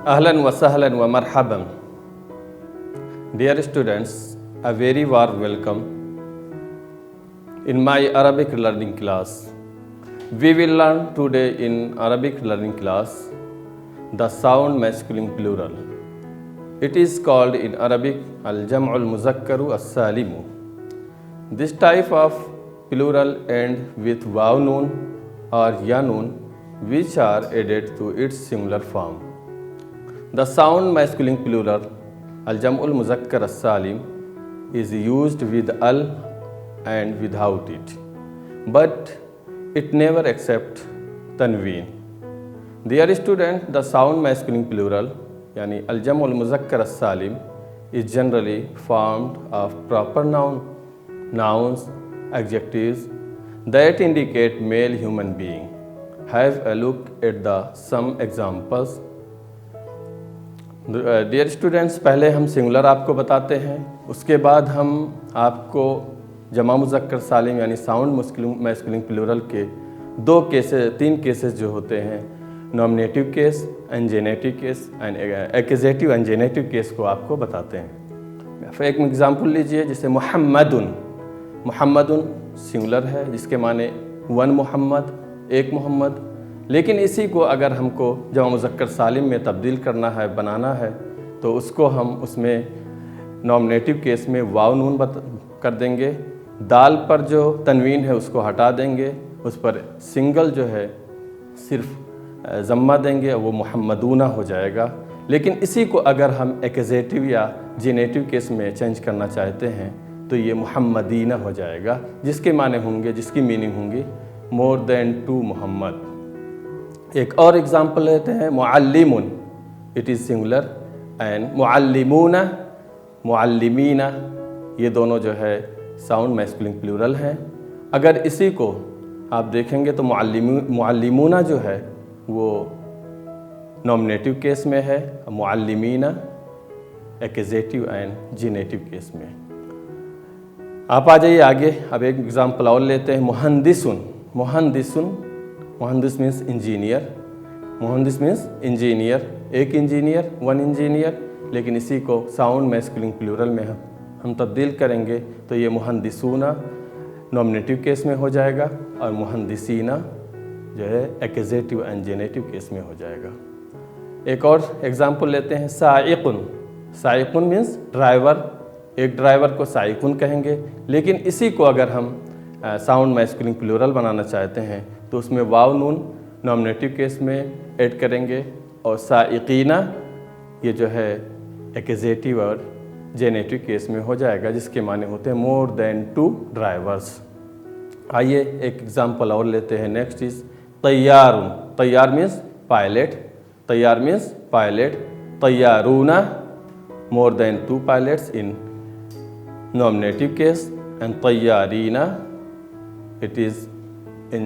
Ahlan wa sahlan wa marhaban. Dear students, a very warm welcome in my Arabic learning class. We will learn today in Arabic learning class the sound masculine plural. It is called in Arabic al-jam'ul muzakkaru as-salimu. This type of plural ends with waw noon or ya noon, which are added to its singular form. The sound masculine plural al-jam'ul muzakkar as-salim is used with al and without it, but it never accepts tanween. Dear student, the sound masculine plural yani al-jam'ul muzakkar as-salim is generally formed of proper nouns, adjectives that indicate male human being. Have a look at some examples. Dear students, पहले हम singular आपको बताते हैं, उसके बाद हम आपको जमा मुज़क्कर सालिम यानी साउंड मैस्कुलिन प्लूरल के तीन केसेस जो होते हैं, nominative case and genitive case and accusative and genitive case को आपको बताते हैं। फिर एक एग्जांपल लीजिए, जैसे मुहम्मदुन सिंगुलर है, जिसके माने वन मोहम्मद, एक मोहम्मद। लेकिन इसी को अगर हमको जमा मुज़क्कर सालिम में तब्दील करना है, बनाना है, तो उसको हम उसमें नॉमिनेटिव केस में वाव नून कर देंगे, दाल पर जो तनवीन है उसको हटा देंगे, उस पर सिंगल जो है सिर्फ ज़म्मा देंगे, वो मुहम्मदूना हो जाएगा। लेकिन इसी को अगर हम एक्यूजेटिव या जेनेटिव केस में चेंज करना चाहते हैं तो ये मुहम्मदीना हो जाएगा, जिसके माने होंगे, जिसकी मीनिंग होंगी मोर देन टू मोहम्मद। एक और एग्जाम्पल लेते हैं, मुअल्लिमुन, इट इज़ सिंगुलर, एंड मुअल्लिमूना, मुअल्लिमीना, ये दोनों जो है साउंड मैस्कुलिन प्लूरल हैं। अगर इसी को आप देखेंगे तो मुअल्लिमूना जो है वो नॉमिनेटिव केस में है, मुअल्लिमीना एक्यूजेटिव एंड जेनेटिव केस में। आप आ जाइए आगे। अब एक एग्जाम्पल और लेते हैं, मुहंदिस मीन्स इंजीनियर, एक इंजीनियर, वन इंजीनियर। लेकिन इसी को साउंड मैस्कुलिन प्लूरल में हम तब्दील करेंगे तो ये मुहंदिसूना नॉमिनेटिव केस में हो जाएगा और मुहंदिसीना जो है एक्यूजेटिव एंड जेनेटिव केस में हो जाएगा। एक और एग्जाम्पल लेते हैं, साइकुन मीन्स ड्राइवर, एक ड्राइवर को साइकुन कहेंगे। लेकिन इसी को अगर हम साउंड मैस्कुलिन प्लूरल बनाना चाहते हैं तो उसमें वाव नून नॉमिनेटिव केस में ऐड करेंगे और साइकीना ये जो है एक्यूजेटिव और जेनेटिव केस में हो जाएगा, जिसके माने होते हैं मोर देन टू ड्राइवर्स। आइए एक एग्जांपल और लेते हैं। नेक्स्ट इज तैयारुन, तैयार मीन्स पायलट, तैयारूना more than two pilots in nominative case, and tayyarina it is in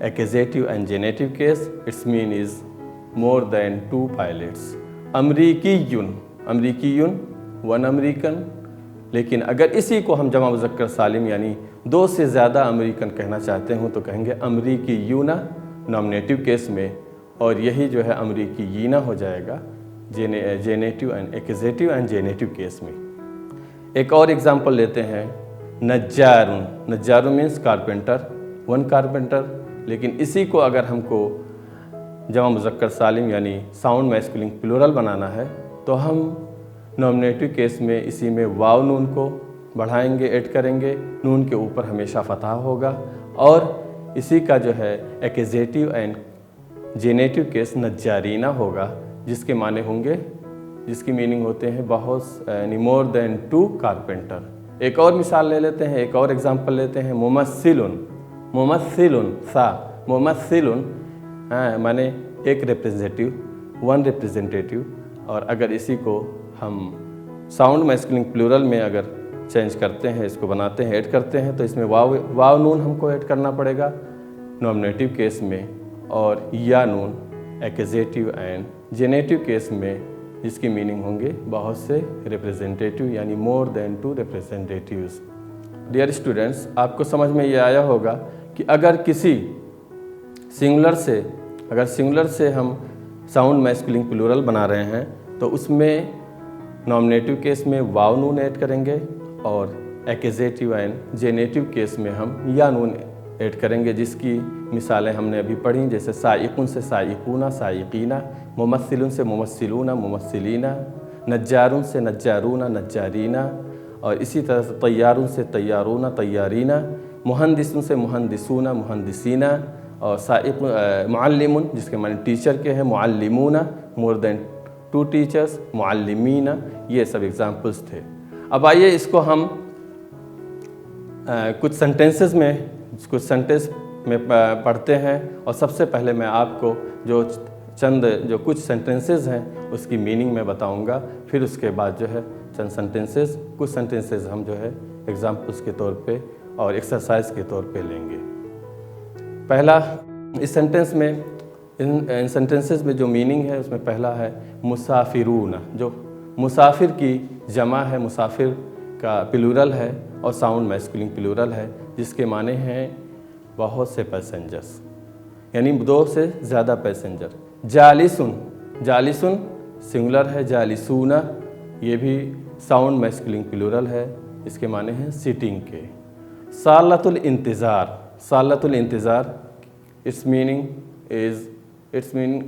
accusative and genitive case, its mean is more than two pilots. अमरीकीयुन one American. लेकिन अगर इसी को हम जमा मुज़क्कर सालिम यानी दो से ज़्यादा अमेरिकन कहना चाहते हो तो कहेंगे अमरीकीयूना नॉमिनेटिव केस में, और यही जो है अमरीकीयीना हो जाएगा generative and accusative and genitive case में। एक और एग्जांपल लेते हैं, नज्जारुन मीन्स कारपेंटर, वन कारपेंटर। लेकिन इसी को अगर हमको जमा मुज़क्कर सालिम यानी साउंड मैस्कुलिन प्लूरल बनाना है तो हम नॉमिनेटिव केस में इसी में वाव नून को बढ़ाएंगे, ऐड करेंगे, नून के ऊपर हमेशा फतहा होगा, और इसी का जो है एक्यूजेटिव एंड जेनेटिव केस नज्जारीना होगा, जिसके माने होंगे, जिसकी मीनिंग होते हैं बहुत यानी मोर देन टू कारपेंटर। एक और मिसाल ले लेते हैं, एक और एग्जांपल लेते हैं, मुमस्सिलुन माने एक रिप्रेजेंटेटिव, वन रिप्रेजेंटेटिव। और अगर इसी को हम साउंड मैस्कुलिन प्लूरल में अगर चेंज करते हैं, इसको बनाते हैं, ऐड करते हैं, तो इसमें वाव नून हमको ऐड करना पड़ेगा नॉमिनेटिव केस में, और या नून एक्यूजेटिव एंड जेनेटिव केस में, जिसकी मीनिंग होंगे बहुत से रिप्रेजेंटेटिव यानी more than two representatives. Dear students, آپ کو سمجھ میں یہ آیا ہوگا کہ اگر کسی سنگولر سے ہم ساؤنڈ میسکولین پلورل بنا رہے ہیں تو اس میں نامنیٹو کیس میں واو نون ایڈ کریں گے اور ایکزیٹو اینڈ جینیٹو کیس میں ہم یا نون ایڈ کریں گے، جس کی مثالیں ہم نے ابھی پڑھیں، جیسے سائقن سے سائقون سائقینہ، ممثل سے ممثلون ممثلین، نجارن سے نجارون نجارینہ، اور اسی طرح سے طیارن سے طیارون طیارینہ، مہندسن سے مہندسون مہندسینہ، اور سائق معلم جس کے معنی ٹیچر کے ہیں، معلمون مور دین 2 ٹیچرس، معلمین، یہ سب ایگزامپلس تھے۔ اب آئیے اس کو ہم کچھ سینٹنسز میں پڑھتے ہیں، اور سب سے پہلے میں آپ کو جو کچھ سینٹنسز ہیں اس کی میننگ میں بتاؤں گا، پھر اس کے بعد جو ہے کچھ سینٹنسز ہم جو ہے ایگزامپلس کے طور پہ اور ایکسرسائز کے طور پہ لیں گے۔ پہلا اس سینٹنس میں ان سینٹنسز میں جو میننگ ہے اس میں پہلا ہے مسافرون، جو مسافر کی جمع ہے، مسافر کا پلورل ہے اور ساؤنڈ میسکولین پلورل ہے، جس کے معنی ہیں بہت سے پیسنجرز، یعنی 2 سے زیادہ پیسنجر۔ جالسن سنگولر ہے، جالسون یہ بھی ساؤنڈ میسکولین پلورل ہے، اس کے معنی ہیں سیٹنگ کے۔ سالۃ الانتظار its meaning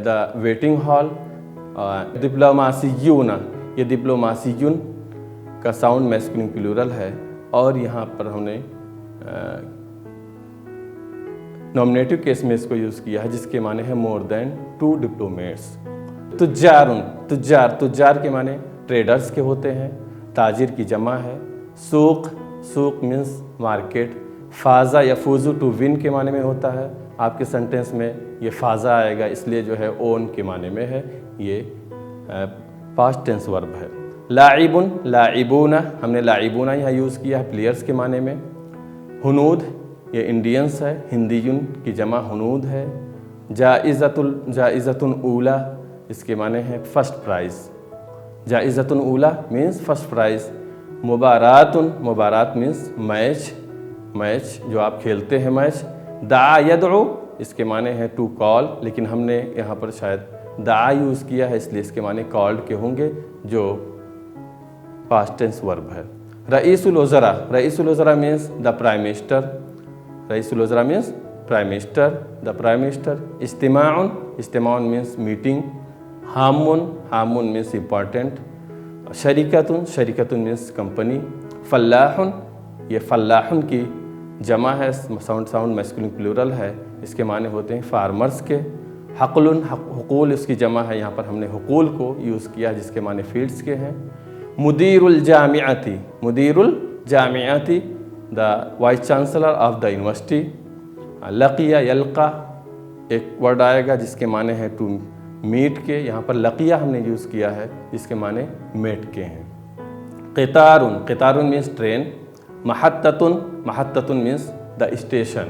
the waiting hall۔ ڈپلوماسیون، یہ ڈپلوماسیون کا ساؤنڈ میسکولین پلورل ہے، اور یہاں پر ہم نے نامنیٹو کیس میں اس کو یوز کیا ہے، جس کے معنی ہے مور دین 2 ڈپلومیٹس۔ تجار کے معنی ٹریڈرز کے ہوتے ہیں، تاجر کی جمع ہے۔ سوق مینس مارکیٹ۔ فازا یفوزو ٹو ون کے معنی میں ہوتا ہے، آپ کے سینٹنس میں یہ فازا آئے گا، اس لیے جو ہے اون کے معنی میں ہے، یہ پاسٹ ٹینس ورب ہے۔ لاعبون ہم نے لاعبون یہاں یوز کیا ہے پلیئرز کے معنی میں۔ ہنود یہ انڈینس ہے، ہندیون کی جمع ہنود ہے۔ جائزۃ اولا اس کے معنی ہے فرسٹ پرائز، جائزۃ اولا مینس فرسٹ پرائز۔ مبارات مینس میچ جو آپ کھیلتے ہیں میچ۔ دعا یدعو اس کے معنی ہے ٹو کال، لیکن ہم نے یہاں پر شاید دعا یوز کیا ہے، اس لیے اس کے معنی کالڈ کے ہوں گے، جو پاسٹ ٹینس ورب ہے۔ رئیس الوزراء مینس دا پرائم منسٹر، رئیس الوزراء means prime minister, the prime minister. اجتماع مینس میٹنگ۔ ہامون مینس امپورٹنٹ۔ شریکت مینس کمپنی۔ یہ فلاحن کی جمع ہے، ساؤنڈ میسکولین پلورل ہے، اس کے معنی ہوتے ہیں فارمرز کے۔ حقول اس کی جمع ہے، یہاں پر ہم نے حقول کو یوز کیا جس کے معنی فیلڈز کے ہیں۔ مدیر الجامعاتی the vice chancellor of the university. لقیہ یلقا ایک ورڈ آئے گا جس کے معنی ہے ٹو میٹ کے، یہاں پر لقیہ ہم نے یوز کیا ہے جس کے معنی میٹ کے ہیں۔ قطارن مینس ٹرین۔ محطتن مینس دا اسٹیشن۔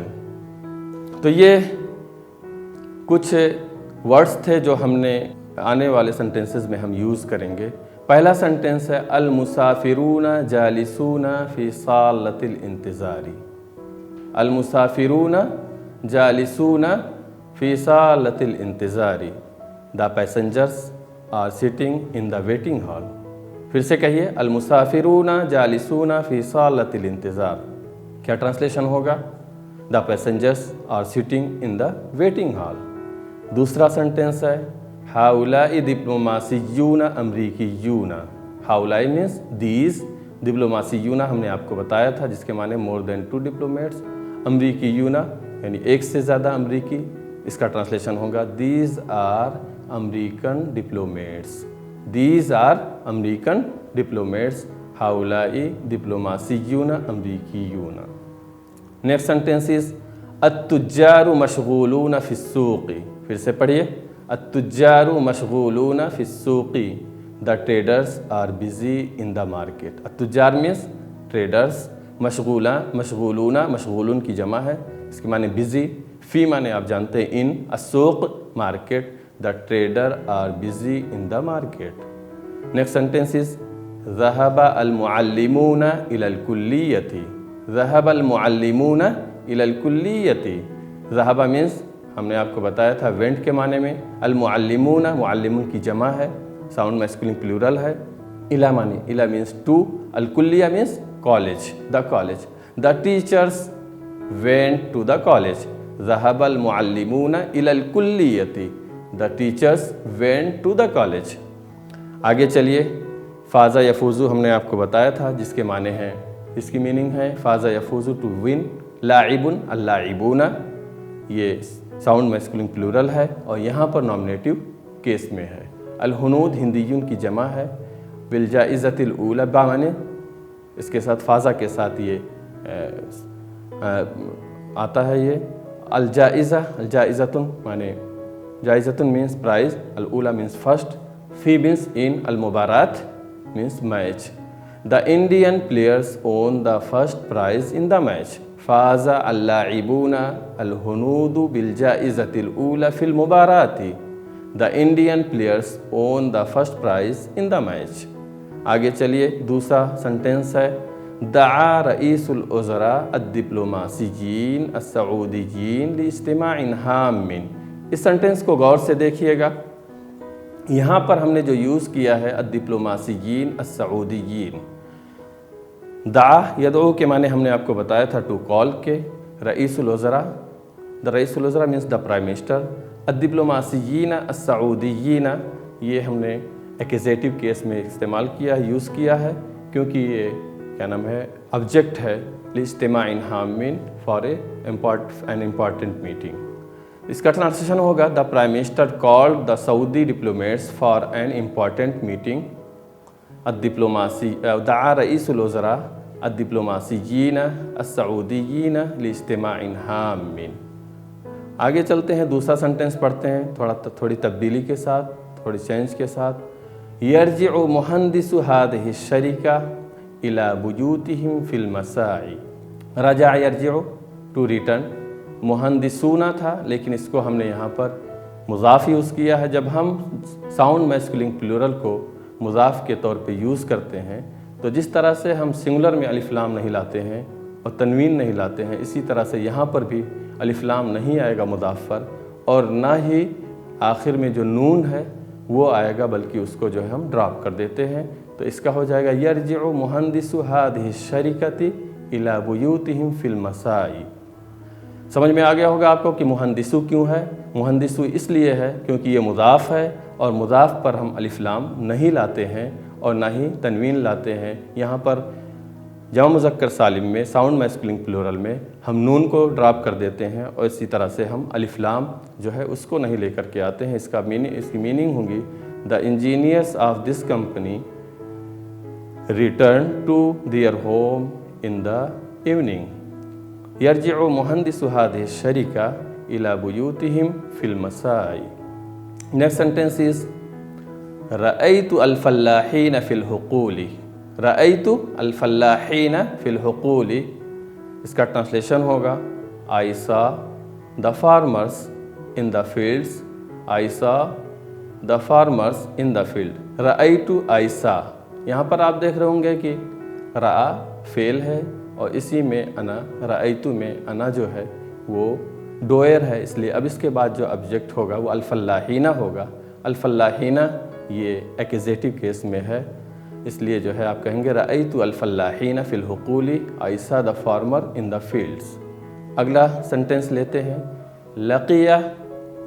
تو یہ کچھ ورڈز تھے جو ہم نے آنے والے سینٹنسز میں ہم یوز کریں گے۔ پہلا سینٹنس ہے المسافرون جالسون فی صالۃ الانتظار۔ المسافرون جالسون فی صالۃ الانتظار، the passengers are sitting in the waiting hall. پھر سے کہیے، المسافرون جالسون فی صالۃ الانتظار، کیا ٹرانسلیشن ہوگا؟ The passengers are sitting in the waiting hall. دوسرا سینٹنس ہے ہؤلاء ڈپلوماسیون امریکیون۔ ہؤلاء مینس دیز، ڈپلوماسیون ہم نے آپ کو بتایا تھا جس کے معنی مور دین 2 ڈپلومیٹس۔ امریکیون یعنی ایک سے زیادہ امریکی، اس کا ٹرانسلیشن ہوگا these are American diplomats. These are American diplomats, ہؤلاء ڈپلوماسیون امریکیون۔ نیکسٹ سینٹنس از التجار مشغولون فی السوق۔ پھر سے پڑھیے، التجار مشغولون فی السوق، the traders are busy in the market. التجار مینس ٹریڈرز، مشغولون کی جمع ہے، اس کے معنی بزی۔ فی معنی آپ جانتے ہیں ان، السوق market, the trader are busy in the market. Next sentence is ذهب المعلمون الى الکلیۃ۔ ज़हब अलमुअल्लिमून इलल कुल्लियति। ज़हबा मीन्स हमने आपको बताया था वेंट के माने में, अलमुअल्लिमून मुअल्लिमून की जमा है, साउंड मैस्कुलिन प्लूरल है, इला मानी इला मीन्स टू, अलकुल्लिया means college, the college. The teachers went to the college, ज़हब अलमुअल्लिमून इलल कुल्लियति, the teachers went to the college. आगे चलिए, फ़ाज़ा यफूज़ु हमने आपको बताया था जिसके माने हैं, इसकी मीनिंग है फ़ाज़ा यफूज़ु टू विन, लाइबुन अल्लाइबूना, ये साउंड मैस्कुलिन प्लूरल है और यहाँ पर नॉमिनेटिव केस में है। अलहुनूद हिंदीयुन की जमा है, बिलजाइज़तिल ऊला माने इसके साथ फ़ाज़ा के साथ ये आता है ये अलजाइज़ा, अलजाइज़तुन माने जाइज़तुन मीन्स प्राइज़, अलऊला मीन्स फर्स्ट, फ़ी मीन्स इन, अलमुबारात means match. The Indian players won the first prize in the match, फ़ाज़ा अल्लाइबूना अलहुनूदु बिलजाइज़तिल ऊला फ़िल मुबाराती, the Indian players won the first prize in the match. आगे चलिए, दूसरा सेंटेंस है दआ रईसुल उज़रा अद्दिप्लोमासियीन अस्सऊदीयीन लिइज्तिमाइन हामिन। इस सेंटेंस को गौर से देखिएगा, यहाँ पर हमने जो यूज़ किया है अद्दिप्लोमासियीन अस्सऊदीयीन, दा यदऊ के माने हमने आपको बताया था टू कॉल के, रईसुल उज़रा, द रईसुल उज़रा मीन्स द प्राइम मिनिस्टर, अद्दिप्लोमासियीन अस्सऊदीयीन ये हमने एक्यूजेटिव केस में इस्तेमाल किया है, यूज़ किया है, क्योंकि ये क्या नाम है ऑब्जेक्ट है लिइज्तिमाइन हामिन फॉर एन इम्पॉर्टेंट मीटिंग। इसका ट्रांसलेशन होगा the prime minister called the Saudi diplomats for an important meeting अद्दिप्लोमासी दआ रईसुल उज़रा अद्दिप्लोमासियीन अस्सऊदीयीन लिइज्तिमाइन हामिन। आगे चलते हैं, दूसरा सेंटेंस पढ़ते हैं थोड़ी तब्दीली के साथ, थोड़ी चेंज के साथ। यरजिउ मुहंदिसु हादिहि शरीका इला बुयूतिहिम फिल मसाई। रजा यरजिउ टू रिटर्न, मुहंदिसूना था लेकिन इसको हमने यहाँ पर मुज़ाफ़ यूज़ किया है। जब हम साउंड मैस्कुलिन प्लूरल को मुज़ाफ़ के तौर पे यूज़ करते हैं तो जिस तरह से हम सिंगुलर में अलिफ लाम नहीं लाते हैं और तनवीन नहीं लाते हैं, इसी तरह से यहाँ पर भी अलिफ लाम नहीं आएगा मुज़ाफ़ पर, और ना ही आखिर में जो नून है वो आएगा, बल्कि उसको जो है हम ड्रॉप कर देते हैं। तो इसका हो जाएगा यरजिउ मुहंदिसु हादिहि शरीकति इला बुयूतिहिम फिल मसाई। समझ में आ गया होगा आपको कि मुहंदिसु क्यों है। मुहंदिसु इसलिए है क्योंकि ये मुज़ाफ़ है और मुज़ाफ़ पर हम अलिफ लाम नहीं लाते हैं और ना ही तनवीन लाते हैं। यहाँ पर जमा मुज़क्कर सालिम में साउंड मैस्कुलिन प्लूरल में हम नून को ड्रॉप कर देते हैं और इसी तरह से हम अलिफ लाम जो है उसको नहीं लेकर के आते हैं। इसकी मीनिंग होगी the engineers of this company return to their home in the evening. यरजिउ मुहंदिसु हादिहि शरीका इला बुयूतिहिम फिल मसाई। नेक्स्ट सेंटेंस इज रअयतु अल फल्लाहीन फिल हुकूली। रअयतु अल फल्लाहीन फिल हुकूली, इसका ट्रांसलेशन होगा I saw the farmers in the fields. I saw the farmers in the field. रअयतु आई सॉ, यहाँ पर आप देख रहे होंगे कि रआ फेल है और इसी में अना, रअयतु में अना जो है वो डोयर है, इसलिए अब इसके बाद जो ऑब्जेक्ट होगा वो अल-फल्लाहीना होगा। अल-फल्लाहीना ये एक्यूजेटिव केस में है, इसलिए जो है आप कहेंगे रअयतु अल-फल्लाहीना फिल हुकूली I saw the farmer in the fields. अगला सेंटेंस लेते हैं, लक़िया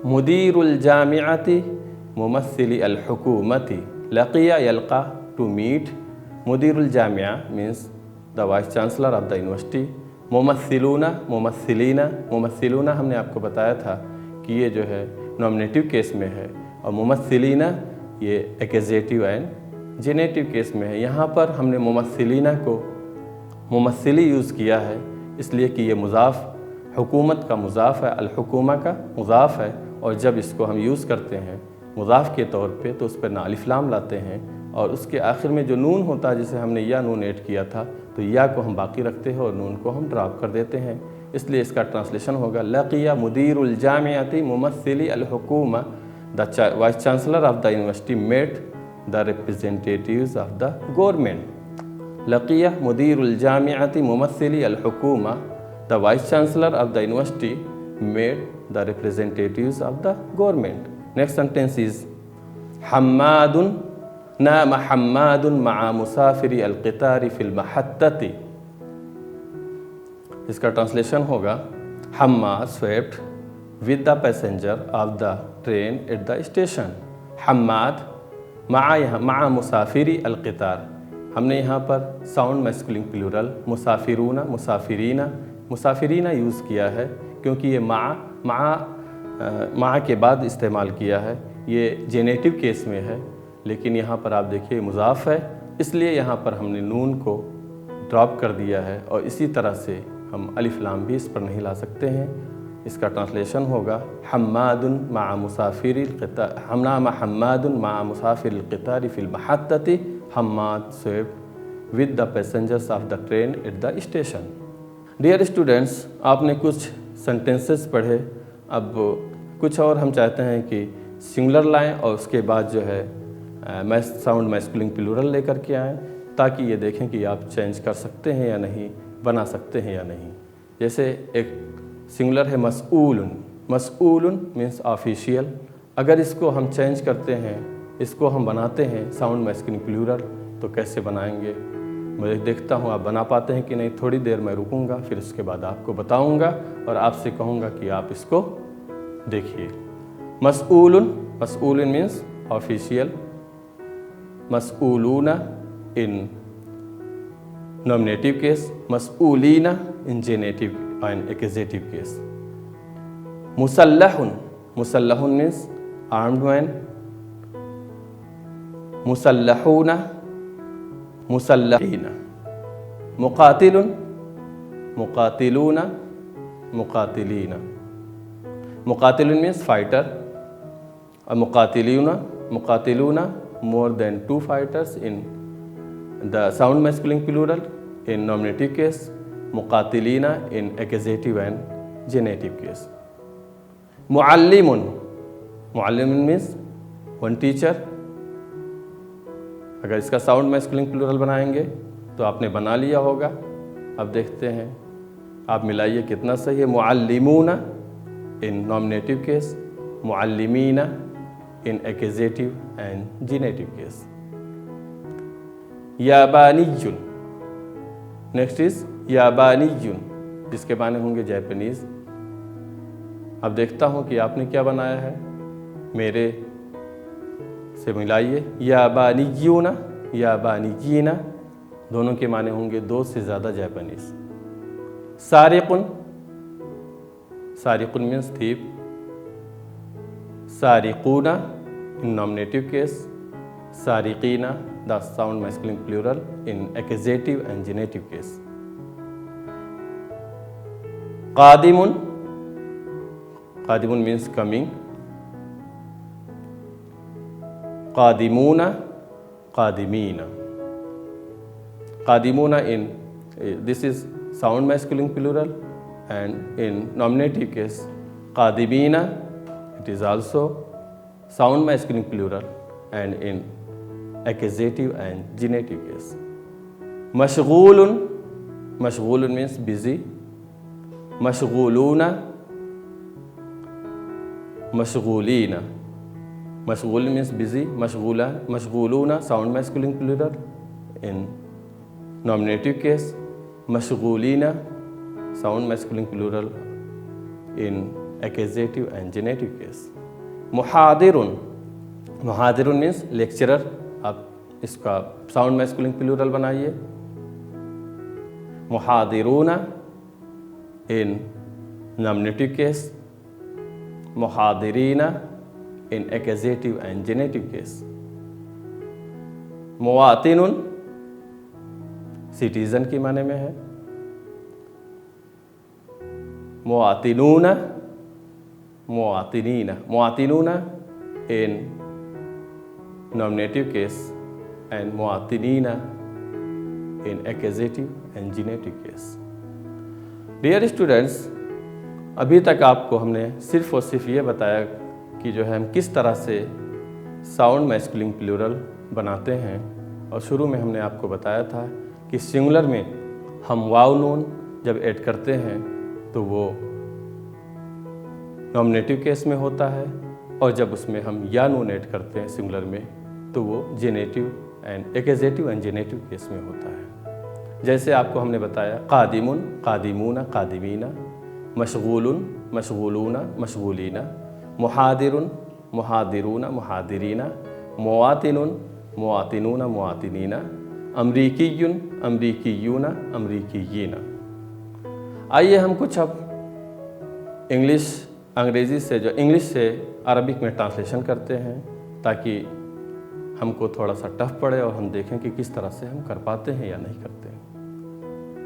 मुदीरुल जामिअति मुमस्सिली अल हुकूमती। लक़िया यल्क़ा टू मीट, मुदीरुल जामिया means the vice chancellor of the university, मुमस्सिलूना मुमस्सिलीना, मुमस्सिलूना हमने आपको बताया था कि ये जो है नॉमिनेटिव केस में है और मुमस्सिलीना ये एक्यूजेटिव एंड जेनेटिव केस में है। यहाँ पर हमने मुमस्सिलीना को मुमस्सिली यूज़ किया है इसलिए कि ये मुज़ाफ़ हुकूमत का मुज़ाफ़ है, अल-हुकूमा का मुज़ाफ़ है, और जब इसको हम यूज़ करते हैं मुज़ाफ़ के तौर पे तो उस पर ना अलिफ लाम लाते हैं और उसके आखिर में जो नून होता है जिसे हमने या नून ऐड किया था तो या को हम बाकी रखते हैं और नून को हम ड्रॉप कर देते हैं। इसलिए इसका ट्रांसलेशन होगा लक़िया मुदीरुल जामिअति मुमस्सिली अल हुकूमा, the vice chancellor of the university met the representatives of the government. لقیہ مدیر الجامعۃ ممثلی الحکومہ the vice chancellor of the university made the representatives of the government. Next sentence is Hammad نام حماد مع مسافر القطار في المحطة. اس کا ٹرانسلیشن ہوگا Hammad swept with the passenger of the train at the station. Hammad مع مسافری القطار. ہم نے یہاں پر ساؤنڈ میسکولنگ پلورل مسافرون مسافرین یوز کیا ہے کیونکہ یہ مع کے بعد استعمال کیا ہے. یہ جینیٹو کیس میں ہے، لیکن یہاں پر آپ دیکھیے مضاف ہے، اس لیے یہاں پر ہم نے نون کو ڈراپ کر دیا ہے، اور اسی طرح سے ہم الف لام بھی اس پر نہیں لا سکتے ہیں. اس کا ٹرانسلیشن ہوگا حماد مع مسافر القطار. حماد مع مسافر القطار فی المحطة. Hammad swept with the passengers of the train at the station. Dear students, آپ نے کچھ سنٹینسز پڑھے، اب کچھ اور ہم چاہتے ہیں کہ سنگولر لائیں اور اس کے بعد جو ہے ساؤنڈ میسکولنگ پلورل لے کر کے آئیں، تاکہ یہ دیکھیں کہ آپ چینج کر سکتے ہیں یا نہیں، بنا سکتے ہیں یا نہیں. جیسے ایک سنگولر ہے مسئول. مسئول مینس آفیشیل. اگر اس کو ہم چینج کرتے ہیں، اس کو ہم بناتے ہیں ساؤنڈ میسکولنگ پلورل، تو کیسے بنائیں گے؟ میں دیکھتا ہوں آپ بنا پاتے ہیں کہ نہیں. تھوڑی دیر میں رکوں گا، پھر اس کے بعد آپ کو بتاؤں گا اور آپ سے کہوں گا کہ آپ اس کو دیکھیے. مسئول. مسئول مینس آفیشیل. مسئولون ان نومینیٹو کیس. مسئولین in genitive and accusative case. مسلح. مسلح مینس آرمڈ مین. مسلحون. مسلحین. مقاتل. مقاتلون. مقاتلین. مقاتل مینس فائٹر. اور مقاتلون more than 2 fighters in the sound masculine plural in nominative case. مقاتلین in accusative and genitive case. معلم. معلم means one teacher. اگر اس کا ساؤنڈ میسکولنگ پلورل بنائیں گے تو آپ نے بنا لیا ہوگا. اب دیکھتے ہیں، آپ ملائیے کتنا صحیح ہے. معلمون ان نومینیٹو کیس. معلمین in accusative and genitive case. یابانی. نیکسٹ از یابانی، جس کے معنی ہوں گے جیپنیز. اب دیکھتا ہوں کہ آپ نے کیا بنایا ہے، میرے سے ملائیے. یابانیون. یابانیین دونوں کے معنی ہوں گے 2 سے زیادہ جیپنیز. سارقن. سارقن مینس تھیپ. سارقون ان نومینیٹو کیس. سارقین the sound masculine plural in accusative and genitive case. قادمون. قادمون مینس کمنگ. قادمون. قادمین. قادمون in this is sound masculine plural, and in nominative case قادمین it is also sound masculine plural, and in accusative and genitive case. مشغول. مشغول means busy. مشغولون. مشغولین. مشغول means busy. مشغولون sound masculine plural in nominative case. مشغولین sound masculine plural in accusative and genitive case. محاضر. محاضر means lecturer. آپ اس کا sound masculine plural بنائیے. محاضرون in nominative case. محاضرین in accusative and genitive case. مواطن citizen کی معنی میں ہے. مواطنون. مواطنین. مواطنون in nominative case and مواطنین in accusative and genitive case. Dear students, ابھی تک آپ کو ہم نے صرف اور صرف یہ بتایا کہ جو ہے ہم کس طرح سے ساؤنڈ میسکولنگ پلورل بناتے ہیں، اور شروع میں ہم نے آپ کو بتایا تھا کہ سنگولر میں ہم واو نون جب ایڈ کرتے ہیں تو وہ نومینیٹو کیس میں ہوتا ہے، اور جب اس میں ہم یا نون ایڈ کرتے ہیں سنگولر میں تو وہ جینیٹو اینڈ ایکزیٹو اینڈ جینیٹو کیس میں ہوتا ہے۔ جیسے آپ کو ہم نے بتایا قادم، قادمون، قادمین، مشغول، مشغولون، مشغولین، محاضر، محاضرون، محاضرین، مواطن، مواطنون، مواطنین، امریکی، امریکیون، امریکیین۔ آئیے ہم کچھ اب انگریزی سے انگلش سے عربک میں ٹرانسلیشن کرتے ہیں تاکہ ہم کو تھوڑا سا ٹف پڑے اور ہم دیکھیں کہ کس طرح سے ہم کر پاتے ہیں یا نہیں کرتے ہیں۔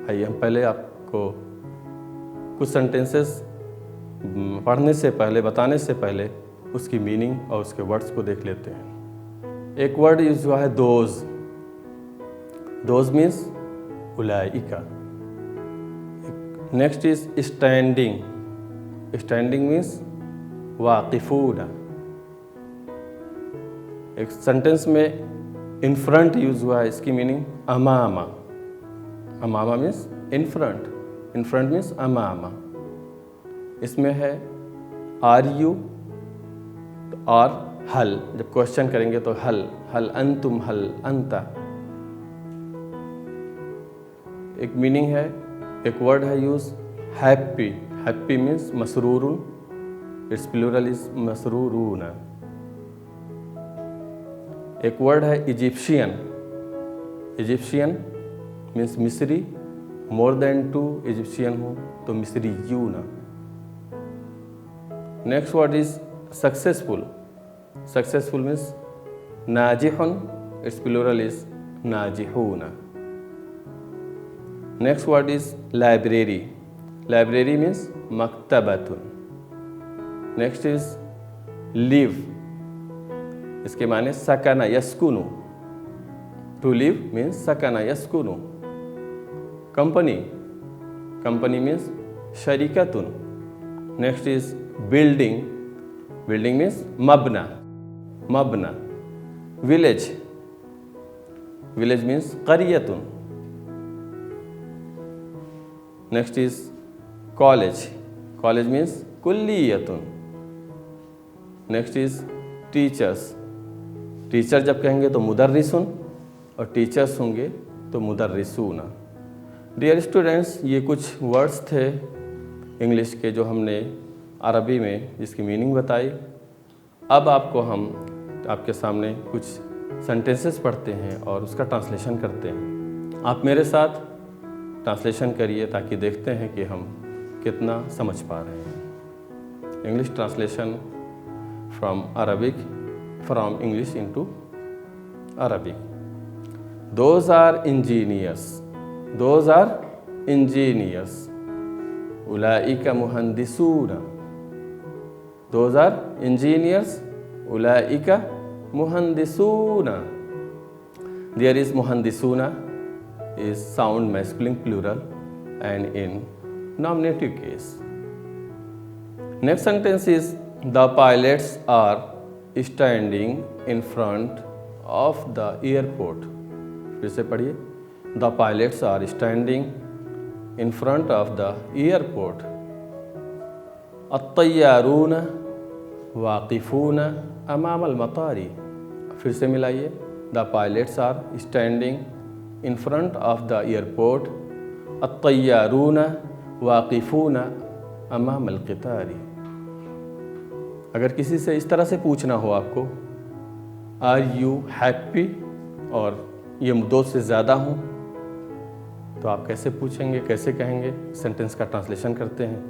آئیے ہم پہلے آپ کو کچھ سینٹینسز پڑھنے سے پہلے، بتانے سے پہلے اس کی میننگ اور اس کے ورڈز کو دیکھ لیتے ہیں۔ ایک ورڈ یوز ہوا ہے دوز۔ دوز مینس اولئک۔ Next is standing. Standing means واقفون۔ ایک سینٹینس میں ان فرنٹ یوز ہوا ہے، اس کی میننگ امامہ۔ امامہ means in front, in front means امامہ۔ اس میں ہے آر یو اور حل، جب کوشچن کریں گے تو حل، حل انتم، حل انت۔ ایک میننگ ہے، ایک ورڈ ہے use happy. Happy means Masroor, it's plural از مسرورون۔ ایک ورڈ ہے ایجپشین۔ ایجپشین مینس مصری، مور دین 2 ایجپشین ہوں تو مصریون۔ Next word is successful. Successful means ناجح، اٹس پلورل از ناجحون۔ Next word is library. Library means مکتبۃ۔ نیکسٹ از لیو، اس کے معنی سکن یسکن۔ ٹو لیو مینس سکن یسکن۔ کمپنی، کمپنی مینس شریکۃ۔ Next is building. Building means مبنی، مبنی۔ ولیج، ولیج مینس قریۃ۔ Next is college. College means کلیۃ۔ Next is teachers. ٹیچر جب کہیں گے تو مدرسن، اور ٹیچرس ہوں گے تو مدرسون۔ ڈیئر اسٹوڈنٹس، یہ کچھ ورڈز تھے انگلش کے جو ہم نے عربی میں جس کی میننگ بتائی۔ اب آپ کو ہم آپ کے سامنے کچھ سینٹینسز پڑھتے ہیں اور اس کا ٹرانسلیشن کرتے ہیں۔ آپ میرے ساتھ ٹرانسلیشن کریے تاکہ دیکھتے ہیں کہ ہم کتنا سمجھ پا رہے ہیں۔ English translation from Arabic, from English into Arabic. Those are engineers. Those are engineers. أولئك مهندسون. Those are engineers. أولئك مهندسون. There is مهندسون is sound masculine plural and in nominative case. Next sentence is the pilots are standing in front of the airport. پھر سے پڑھیے، the pilots are standing in front of the airport. الطیارون واقفون امام المطار. پھر سے ملائیے، the pilots are standing in front of the airport. الطیارون واقفون امام القطار. اگر کسی سے اس طرح سے پوچھنا ہو آپ کو آر یو ہیپی اور یہ 2 سے زیادہ ہوں تو آپ کیسے پوچھیں گے، کیسے کہیں گے؟ سینٹنس کا ٹرانسلیشن کرتے ہیں۔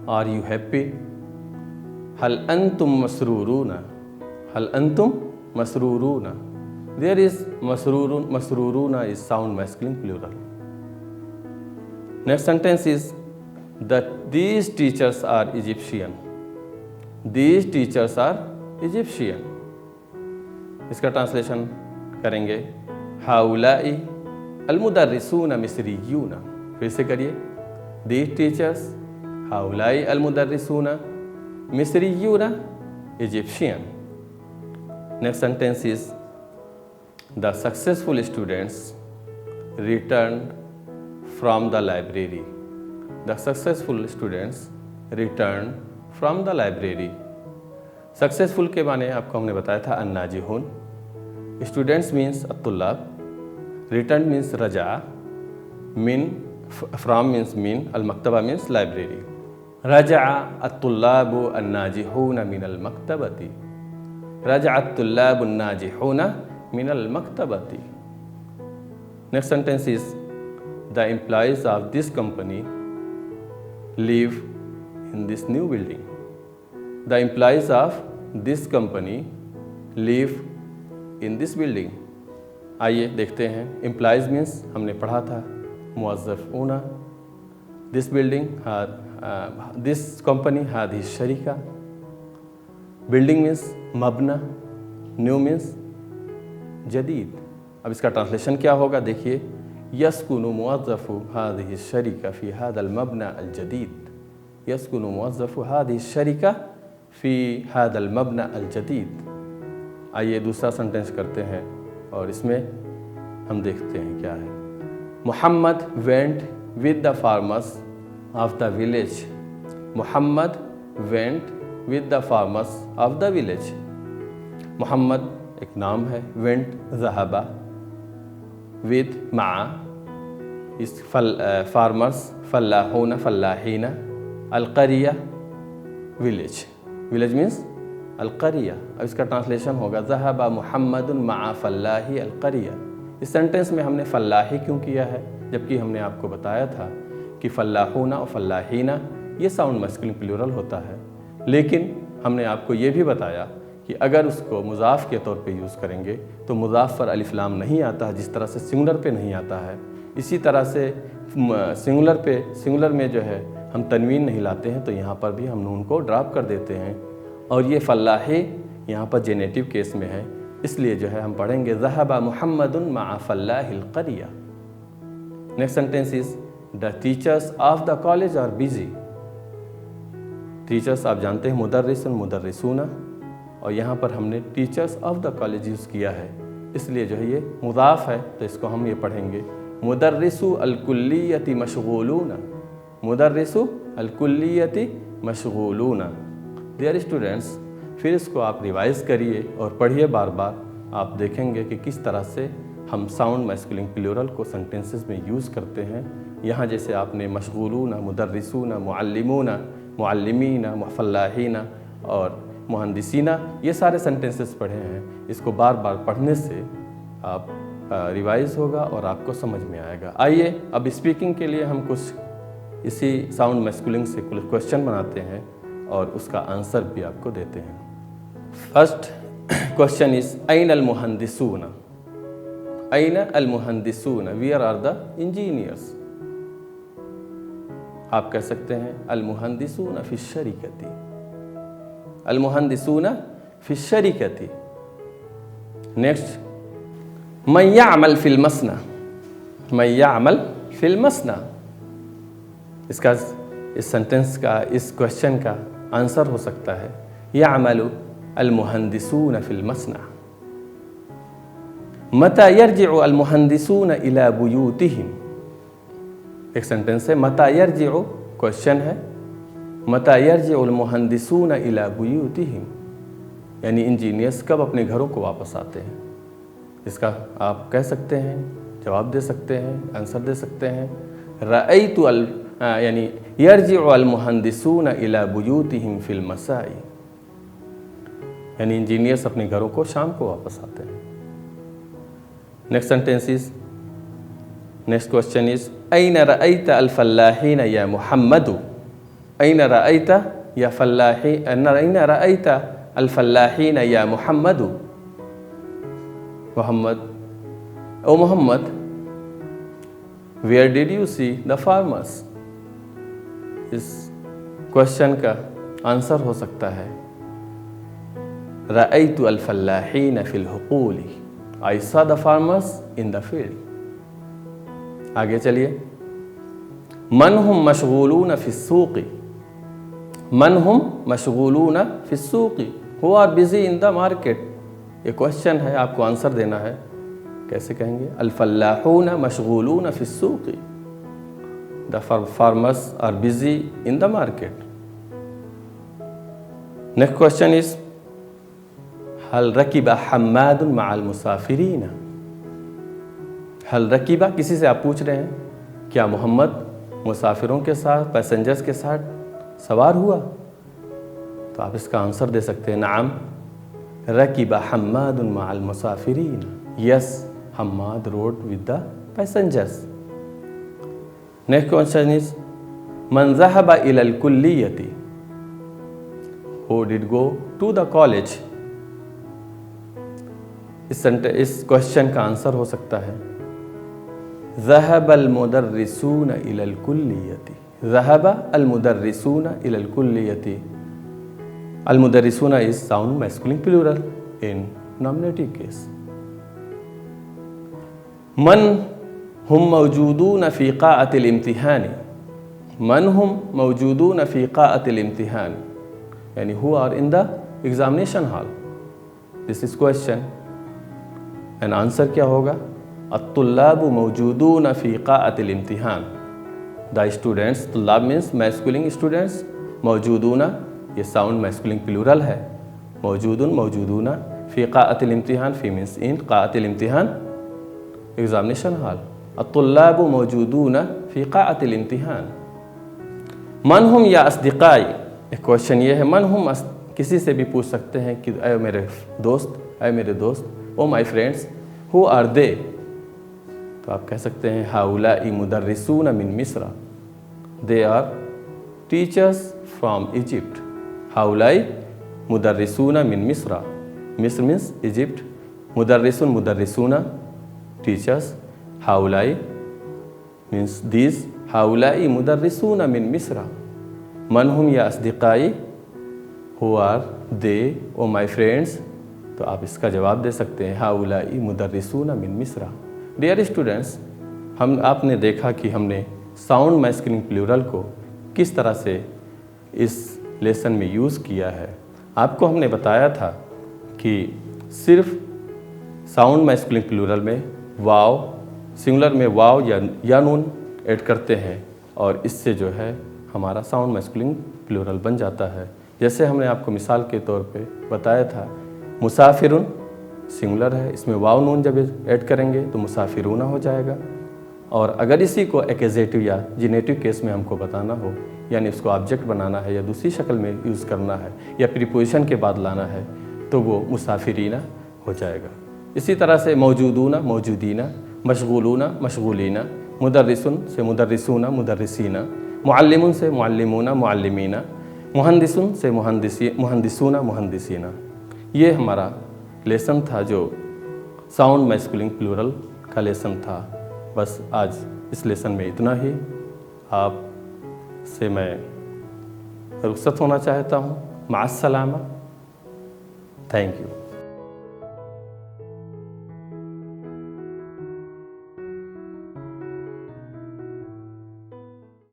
Are you happy? هل انتم مسرورون؟ هل انتم مسرورون؟ There is مسرورون، مسرورون is sound masculine plural. Next sentence is that these teachers are Egyptian. These teachers are Egyptian. اس کا ٹرانسلیشن کریں گے ہؤلاء المدرسون مصریون. پھر سے کریے، these teachers ہؤلاء المدرسون مصریون Egyptian. Next sentence is the successful students returned from the library. The successful students returned from the library. Successful के माने आपको हमने बताया था अन्नाजिहून. Students means at-tullab. Returned means raja. From means min. Al-maktaba means library. Raja'a at-tullabu an-najihuna min al-maktabati. Raja'a at-tullabu an-najihuna min al-maktabati. Next sentence is, the employees of this company live in this new building. The employees of this company live in this building. आइए देखते हैं. Employees means हमने पढ़ा था मुअज़्ज़फ़ूना. This building this company هذه الشركة. Building means मबना. New means जदीद. अब इसका ट्रांसलेशन क्या होगा देखिए. यस्कुनु मुअज़्ज़फ़ु हादिहि शरीका फ़ी हादल मबना अल जदीद. यस्कुनु मुअज़्ज़फ़ु हादिहि शरीका फ़ी हादल मबना अल जदीद. आइए दूसरा सेंटेंस करते हैं और इसमें हम देखते हैं क्या है. Muhammad went with the farmers of the village. Muhammad went with the farmers of the village. Muhammad एक नाम है. वेंट ज़हबा. विद मा इस फार्मर्स फल्लाहूना फल्लाहीना. अलक़रिया विलेज. विलेज मीन्स अलक़रिया. अब इसका ट्रांसलेशन होगा ज़हबा मुहम्मदुन मा फल्लाही अलक़रिया. इस सेंटेंस में हमने फल्लाही क्यों किया है, जबकि हमने आपको बताया था कि फल्लाहूना और फल्लाहीना ये साउंड मैस्कुलिन प्लूरल होता है. लेकिन हमने आपको ये भी बताया कि अगर उसको मुज़ाफ़ के तौर पे यूज़ करेंगे तो मुज़ाफ़ पर अलिफ लाम नहीं आता है, जिस तरह से सिंगुलर पे नहीं आता है. इसी तरह से सिंगुलर में जो है हम तनवीन नहीं लाते हैं, तो यहाँ पर भी हम नून को ड्रॉप कर देते हैं. और ये फल्लाहे यहाँ पर जेनेटिव केस में है, इसलिए जो है हम पढ़ेंगे ज़हबा मुहम्मदुन मआ फल्लाहिल क़रिया. Next sentence is, the teachers of the college are busy. Teachers आप जानते हैं मुदर्रिसन मुदर्रिसूना, और यहाँ पर हमने teachers of the college use किया है, इसलिए जो है ये मुज़ाफ़ है, तो इसको हम ये पढ़ेंगे मुदर्रिसु अल-कुल्लियति मशगूलूना. मुदर्रिसु अल-कुल्लियति मशगूलूना. डियर स्टूडेंट्स, फिर इसको आप रिवाइज़ करिए और पढ़िए बार बार. आप देखेंगे कि किस तरह से हम साउंड मैस्कुलिन प्लूरल को सेंटेंसेस में यूज़ करते हैं. यहाँ जैसे आपने मशगूलूना, मुदर्रिसूना, मुअल्लिमूना, मुअल्लिमीना, फल्लाहीना और मुहंदिसीना ये सारे सेंटेंसेस पढ़े हैं. इसको बार बार पढ़ने से आप रिवाइज़ होगा और आपको समझ में आएगा. आइए अब स्पीकिंग के लिए हम कुछ इसी साउंड मैस्कुलिन से कुछ क्वेश्चन बनाते हैं और उसका आंसर भी आपको देते हैं. फर्स्ट क्वेश्चन इज, ऐन अल मुहंदिसूना. ऐन अल मुहंदिसूना, वेयर आर द इंजीनियर्स. आप कह सकते हैं अल मुहंदिसूना फी शरीकती. अल मुहंदिसूना फी शरीकती. नेक्स्ट, मन यअमल फिल मसना. मन यअमल फिल मसना. इसका इस सेंटेंस का, इस क्वेश्चन का आंसर हो सकता है यअमलु अल मुहंदिसूना फिल मसना. मता यरजिउ अल मुहंदिसूना इला बुयूतिहिम. एक सेंटेंस है मता यरजिउ, क्वेश्चन है मता यरजिउ अल मुहंदिसूना इला बुयूतिहिम, यानी इंजीनियर्स कब अपने घरों को वापस आते हैं. इसका आप कह सकते हैं, जवाब दे सकते हैं, आंसर दे सकते हैं. रअयतु अल यानी यरजिउ अल मुहंदिसूना इला बुयूतिहिम फिल मसाई, यानी इंजीनियर्स अपने घरों को शाम को वापस आते हैं. Next sentence is, next question is, ऐन रअयत अल फल्लाहीन या मुहम्मदु. ऐन रअयत या फल्लाही, ऐन रअयत अल फल्लाहीन या मुहम्मदु. Mohammad, O Mohammad, where did you see the farmers. इस क्वेश्चन का आंसर हो सकता है रअयतु अल फल्लाहीन फिल हुकूली. I saw the farmers in the field. आगे चलिए, मन हुम मशगूलून फिस्सूक़ी. मन हुम मशगूलून फिस्सूक़ी, who are busy in the market. ये क्वेश्चन है, आपको आंसर देना है. कैसे कहेंगे? अल-फल्लाहून मशगूलून फी अस्सूक़, the farmers are busy in the market. Next question is हल रकीबा हम्मादुन मअल मुसाफिरीन। हल रकीबा, किसी से आप पूछ रहे हैं क्या मोहम्मद मुसाफिरों के साथ, पैसेंजर्स के साथ सवार हुआ? तो आप इसका आंसर दे सकते हैं नाम रकीबा हम्मादुन मअल मुसाफिरीन। Yes, Hammad rode with the passengers. Next question is मन ज़हबा इलल कुल्लियती, who did go to the college. इस क्वेश्चन का आंसर हो सकता है ज़हबल मुदर्रिसून इलल कुल्लियती। ज़हबा अल मुदर्रिसून इलल कुल्लियती। अल मुदर्रिसून is sound masculine plural in nominative case. मन हुम मौजूदून फी क़ाअतिल इम्तिहान। मन हुम मौजूदून फी क़ाअतिल इम्तिहान, यानी who are in the examination hall. This is question and answer क्या होगा? अत्तुल्लाबु मौजूदून फी क़ाअतिल इम्तिहान। द स्टूडेंट्स, तुल्लाब मीन्स मैस्कुलिन स्टूडेंट्स, मौजूदूना ये साउंड मैस्कुलिन प्लूरल है। मौजूदून मौजूदूना, फी क़ाअतिल इम्तिहान, फी मीन्स इन, क़ाअतिल इम्तिहान एग्जामिनेशन हॉल। अत्तुल्लाबु मौजूदून फी क़ाअतिल इम्तिहान। मन हुम या अस्दिक़ाई, एक क्वेश्चन ये है मन हुम, किसी से भी पूछ सकते हैं कि ऐ मेरे दोस्त, ऐ मेरे दोस्त, O my friends, who are they. तो आप कह सकते हैं हाउलाई मुदर्रिसून मिन मिस्र, they are teachers from Egypt. हाउलाई मुदर्रिसून मिन मिस्र, मिस्र मीन्स इजिप्ट, मुदर्रिसून मुदर्रिसूना टीचर्स, हाउलाई मीन्स दीज, हाउलाई मुदर्रिसून मिन मिस्र। मन हुम या अस्दिक़ाई, who are they, O my friends. तो आप इसका जवाब दे सकते हैं हाउलाई मुदर्रिसून मिन मिस्र। डियर स्टूडेंट्स, आपने देखा कि हमने साउंड मैस्कुलिन प्लूरल को किस तरह से इस लेसन में यूज़ किया है। आपको हमने बताया था कि सिर्फ साउंड मैस्कुलिन प्लूरल में वाव, सिंगुलर में वाव या नून ऐड करते हैं और इससे जो है हमारा साउंड मैस्कुलिन प्लूरल बन जाता है। जैसे हमने आपको मिसाल के तौर पे बताया था, मुसाफिरुन सिंगुलर है, इसमें वाव नून जब ऐड करेंगे तो मुसाफिरूना हो जाएगा। और अगर इसी को एक्जेटिव या जिनेटिव केस में हमको बताना हो, यानी उसको ऑब्जेक्ट बनाना है या दूसरी शक्ल में यूज़ करना है या प्रीपोजिशन के बाद लाना है, तो वो मुसाफिरीना हो जाएगा। इसी तरह से मौजूदूना मौजूदीना, मशगूलूना मशगूलीना, मुदर्रिसुन से मुदर्रिसूना मुदर्रिसीना, मुअल्लिमुन से मुअल्लिमूना मुअल्लिमीना, मुहंदिसुन से मुहंदिसूना मुहंदिसीना। ये हमारा लेसन था जो साउंड मैस्कुलिन प्लूरल का लेसन था। बस आज इस लेसन में इतना ही। आप से मैं रुखसत होना चाहता हूँ। माअस्सलामा। Thank you.